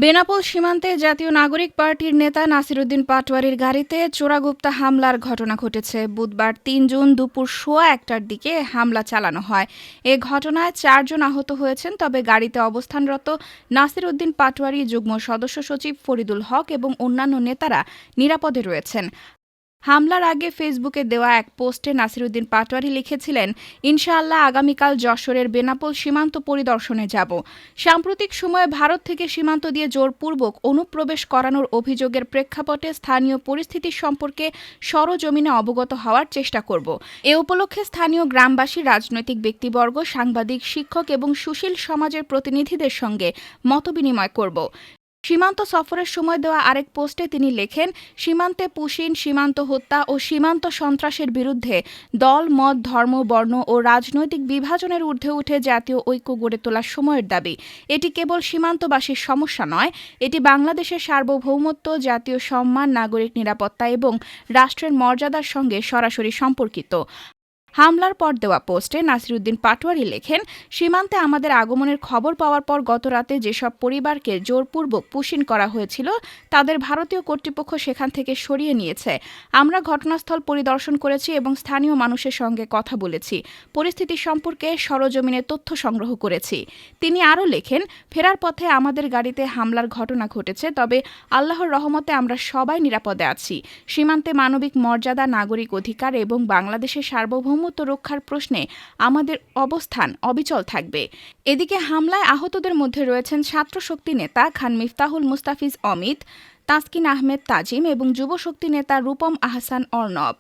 বেনাপোল সীমান্তে জাতীয় নাগরিক পার্টির নেতা নাসিরউদ্দিন পাটোয়ারির গাড়িতে চোরাগুপ্তা হামলার ঘটনা ঘটেছে। বুধবার ৩ জুন দুপুর ১:১টার দিকে হামলা চালানো হয়। এ ঘটনায় ৪ জন আহত হয়েছেন, তবে গাড়িতে অবস্থানরত নাসিরউদ্দিন পাটোয়ারি, যুগ্ম সদস্য সচিব ফরিদুল হক এবং অন্যান্য নেতারা নিরাপদে রয়েছেন। হামলার আগে ফেসবুকে দেওয়া এক পোস্টে নাসিরউদ্দিন পাটোয়ারি লিখেছিলেন, ইনশাআল্লাহ আগামীকাল যশোরের বেনাপোল সীমান্ত পরিদর্শনে যাব। সাম্প্রতিক সময়ে ভারত থেকে সীমান্ত দিয়ে জোরপূর্বক অনুপ্রবেশ করানোর অভিযোগের প্রেক্ষাপটে স্থানীয় পরিস্থিতি সম্পর্কে সরজমিনে অবগত হওয়ার চেষ্টা করব। এ উপলক্ষে স্থানীয় গ্রামবাসী, রাজনৈতিক ব্যক্তিবর্গ, সাংবাদিক, শিক্ষক এবং সুশীল সমাজের প্রতিনিধিদের সঙ্গে মতবিনিময় করব। সীমান্ত সফরের সময় দেওয়া আরেক পোস্টে তিনি লেখেন, সীমান্তে পুশিন, সীমান্ত হত্যা ও সীমান্ত সন্ত্রাসের বিরুদ্ধে দল, মত, ধর্ম, বর্ণ ও রাজনৈতিক বিভাজনের ঊর্ধ্বে উঠে জাতীয় ঐক্য গড়ে তোলার সময়ের দাবি। এটি কেবল সীমান্তবাসীর সমস্যা নয়, এটি বাংলাদেশের সার্বভৌমত্ব, জাতীয় সম্মান, নাগরিক নিরাপত্তা এবং রাষ্ট্রের মর্যাদার সঙ্গে সরাসরি সম্পর্কিত। হামলার পর দেওয়া পোস্টে নাসিরউদ্দিন পাটোয়ারি লেখেন, সীমান্তে আমাদের আগমনের খবর পাওয়ার পর গতরাতে যেসব পরিবারকে জোরপূর্বক পুশিন করা হয়েছিল তাদের ভারতীয় কর্তৃপক্ষ সেখান থেকে সরিয়ে নিয়েছে। আমরা ঘটনাস্থল পরিদর্শন করেছি এবং স্থানীয় মানুষের সঙ্গে কথা বলেছি, পরিস্থিতি সম্পর্কে সরজমিনে তথ্য সংগ্রহ করেছি। তিনি আরও লেখেন, ফেরার পথে আমাদের গাড়িতে হামলার ঘটনা ঘটেছে, তবে আল্লাহর রহমতে আমরা সবাই নিরাপদে আছি। সীমান্তে মানবিক মর্যাদা, নাগরিক অধিকার এবং বাংলাদেশের সার্বভৌম রক্ষার প্রশ্নে আমাদের অবস্থান অবিচল থাকবে। এদিকে হামলায় আহতদের মধ্যে রয়েছেন ছাত্রশক্তি নেতা খান মিফতাহুল মুস্তাফিজ অমিত, তাসকিন আহমেদ তাজিম এবং যুবশক্তি নেতা রূপম আহসান অর্ণব।